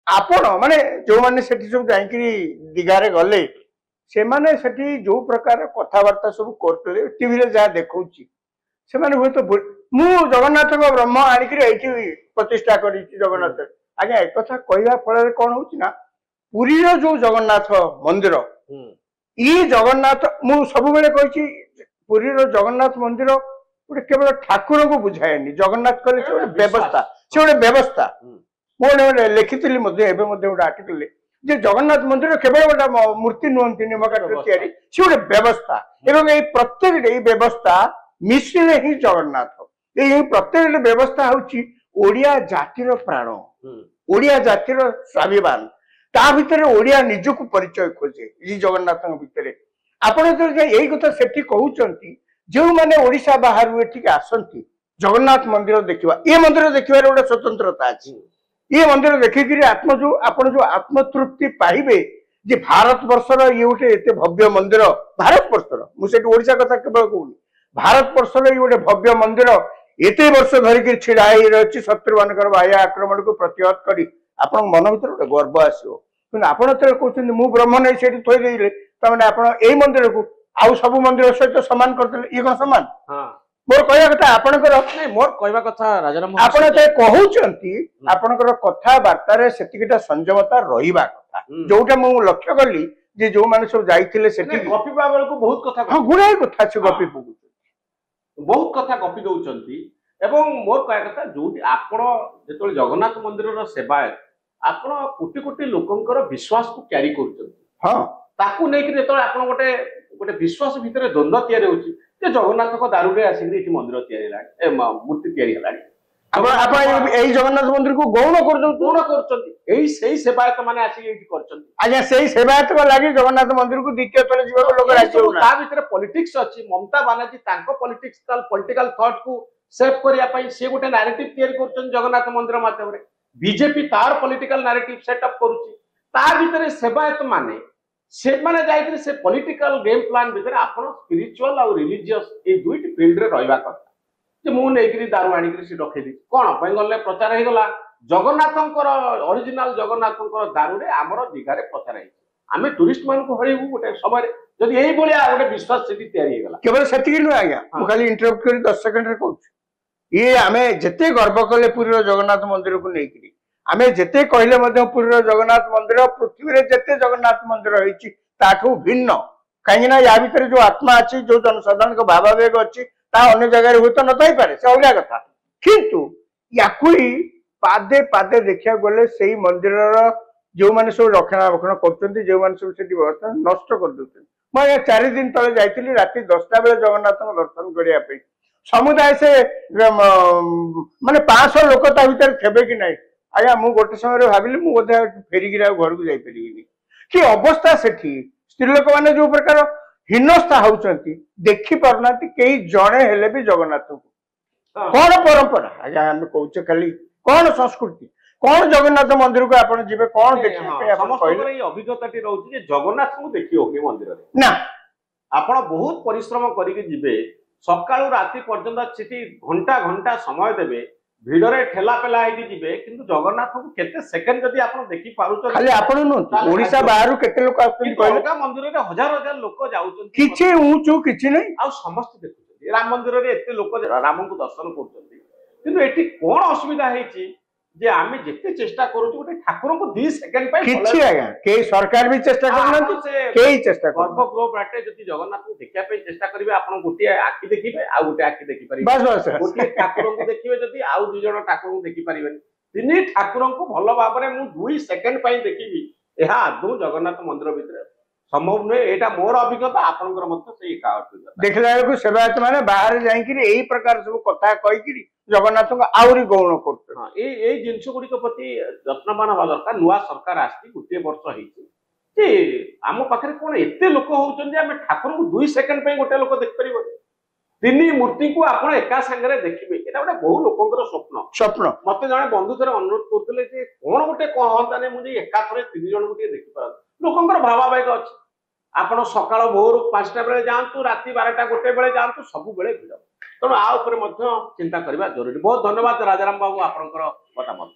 आपण माने जो माने सेठी सब जाइकरी दिगारे गले से माने सेठी जो प्रकार कथावार्ता सब करतले टीवी रे जा देखौची से माने हुए तो मु जगन्नाथ को ब्रह्म आनिकरी एठी प्रतिष्ठा करी जगन्नाथ आज्ञा एक कथा कहवा फल कौन हो पुरी रो जो जगन्नाथ मंदिर ई जगन्नाथ मु सब बेले कहि पुरी रो जगन्नाथ मंदिर गोटे केवल ठाकुर को बुझाएनी जगन्नाथ कहले से गोटे व्यवस्था से गोटे व्यवस्था मोटे लिखिली गोटे आर्टिकल जे जगन्नाथ मंदिर केवल गोटे मूर्ति नुहति निमकाठ तैयारी से गोटे व्यवस्था एवं ये प्रत्येक व्यवस्था मिश्रे ही जगन्नाथ ये प्रत्येक व्यवस्था हूँ ओडिया जातिर प्राण ओडिया जातिर स्वाभिमान ता भितर ओडिया निजक परिचय खोजे ये जगन्नाथ भितर आपण तो यही कथा सेठी कहउचंती जो माने ओडिशा बाहर एठिक आसंती जगन्नाथ मंदिर देखिबा ये मंदिर देखिबार गोटे स्वतंत्रता अछि ये मंदिर देखिक आपण जो आत्मतृप्ति पाइबे जे भारत वर्षर ये गोटे एते भव्य मंदिर भारत वर्षर मुझे ओडिशा कथा केवल कहूनी भारत वर्षर ये गोटे भव्य मंदिर एते वर्ष धरिक छिड़ा रही शत्रु मान बाह्य आक्रमण को प्रतिहत करी आपण मन भर गोटे गर्व आसो कि आपण कहते मु ब्रह्म नहीं से थोड़े तमें आप मंदिर को आउ सब मंदिर सहित सामान करते ये कौन सामान मोर कहवा कथा आपणकर मोर कहवा कथा राजाराम आपण कहउचंती आपणकर कथाबार्ता रे सेतिकिटा संयमता रहिबा कथा जोटा मु लक्ष्य कली जे जो माने सब जाइथिले सेति गपिबा बेल को बहुत कथा हां गुणाई कथा छ गपि पगु बहुत कथा गपि दउचंती एवं मोर कहवा कथा जोटी आपण जेतोल जगन्नाथ मंदिर रो सेवायत आपण कोटी कोटी लोकंकर विश्वास को क्यारी करचंती हां ताकू नै कि जेतोल आपण गोटे गोटे विश्वास भितर द्वंद्व तयारी होची जे जगन्नाथ को दारुरे आसिक इति मंदिर तयारी लागे मूर्ति तयारी हलाडी आपण एई जगन्नाथ मंदिर को गौण करचंती एई सेई सेवायत माने आसिक इति करचंती आज्ञा सेई सेवायत को लागि जगन्नाथ मंदिर को द्वितीय तले जीवा लोक राजी होना ता भितर पॉलिटिक्स अछि ममता बानर्जी तांको पॉलिटिकल थॉट को सेव करिया पई से गोटे नैरेटिव तयारी करचन जगन्नाथ मंदिर माध्यम रे बीजेपी तार पॉलिटिकल नैरेटिव सेटअप करूची ता भितर सेवायत माने से माने जाय से पॉलिटिकल गेम प्लान भितर आपण स्पिरिचुअल और रिलीजियस ए दुईटी फील्ड रे रहबा कथा जे मु नेकरी दारू आनी करी से रखे दी कोन बेंगल रे प्रचार हे गला जगन्नाथंकर ओरिजिनल जगन्नाथंकर दारू रे हमर दिगारे प्रचार हे आमे टूरिस्ट मान को हळीबू गोटे समय जदी एही बोलिया गोटे विश्वास सेठी तयारी हे गला केवल सेठी नु आज्ञा मु खाली इंटरप्ट करी 10 सेकंड रे कहू ये आमे जते गर्व कले पुरी रो जगन्नाथ मंदिर को नेकरी आमे जते कहले मध्य पुरी रो जगन्नाथ मंदिर पृथ्वी रे जते जगन्नाथ मंदिर होईची ताठू भिन्न कहीं या भितर जो आत्मा अच्छी जो जनसाधारण को भावावेग अच्छी ता अन्य जगह रे होत नथाई पारे से अलग कथा किंतु याकुई पादे पादे देखिया गले सेही मंदिर रो जो माने सब रक्षणाबेक्षण करछन्ती जो माने सब सेठी व्यवस्था नष्ट कर दउछन मैं 4 दिन तले जाइतिली राती 10टा बेले जगन्नाथ को दर्शन करिया पे समुदाय से माने 500 लोक ता भीतर थेबे कि नहीं आज्ञा मु गोटे समय भाविली मु बोधे फेरिकी घर को जाई परिबिनी कि अवस्था सेठी स्त्री लोक माने जो प्रकार हिनस्था होउचंती देखि परना कई जणे हेले भी जगन्नाथ को कौन परंपरा आज्ञा हम कहूचे खाली कौन संस्कृति कौन जगन्नाथ मंदिर को आपण जिबे कौन देखि समस्त ये अभिज्ञताटी रहउची जे जगन्नाथ को देखियो के मंदिर रे ना आपण बहुत परिश्रम करिके जिबे सकाळु राति पर्यंत सिटी घंटा घंटा समय देबे भिडरे ठेला पेला आइडी जिबे किंतु जगन्नाथ को केते सेकंड जदी आपण देखि पारुछ खाली आपण न ओडिसा बाहरु केते लोक आछन कहले का मंदिर रे हजार हजार लोक जाउछन किछि ऊंचू किछि नै आ समस्त देखुछन राम मंदिर रे एते लोक राम को दर्शन करछन किंतु एठी कोन असुविधा हेची जे आमे जेते चेष्टा करूछु गोटे ठाकुर को 2 सेकंड पे किछि आया के सरकार भी चेष्टा करनती केई चेष्टा कर गर्भगृह बाटे जति जगन्नाथ को देखिया पे चेष्टा करिवे आपण गोटे आखि देखिबे आ गोटे आखि देखि परिबे बस बस गोटे ठाकुर को देखिबे जति आ दु जण ठाकुर को देखि परिबेनी तिनी ठाकुर को भलो भाबरे मु 2 सेकंड पई देखिबी एहा आदौ जगन्नाथ मंदिर भितर संभव नै एटा मोर अभिज्ञता आपनकर मत से एका अभिज्ञता देखला को सेवायत माने बाहर जाई कि एही प्रकार सब कथा कहि कि जगन्नाथ को आउरी गौण करते हां ए जिंस गुडी को प्रति यत्नमान होवा दरकार नुवा सरकार आस्ती गुटे वर्ष हेछि जे आम पाखरे कोन एते लोक होउछन जे हम ठाकुर को 2 सेकंड पे गोटे लोक देख परिबो तिनी मूर्ति को आपण एका संगे देखिबे एटा गोटे बहु लोकंकर स्वप्न मते जने बंधु थरे अनुरोध करथिले जे कोन गोटे कहंता ने मुझे एका थरे 3 जण गुटे देखि पार लोकंकर भावावेग अछि आपण सकाळ भोर 5टा बेले जानतु राति 12टा गोटे बेले जानतु सब बेले भिड़ तेणु आ चिंता करवा जरूरी बहुत धन्यवाद राजाराम बाबू आपंकर मतामत।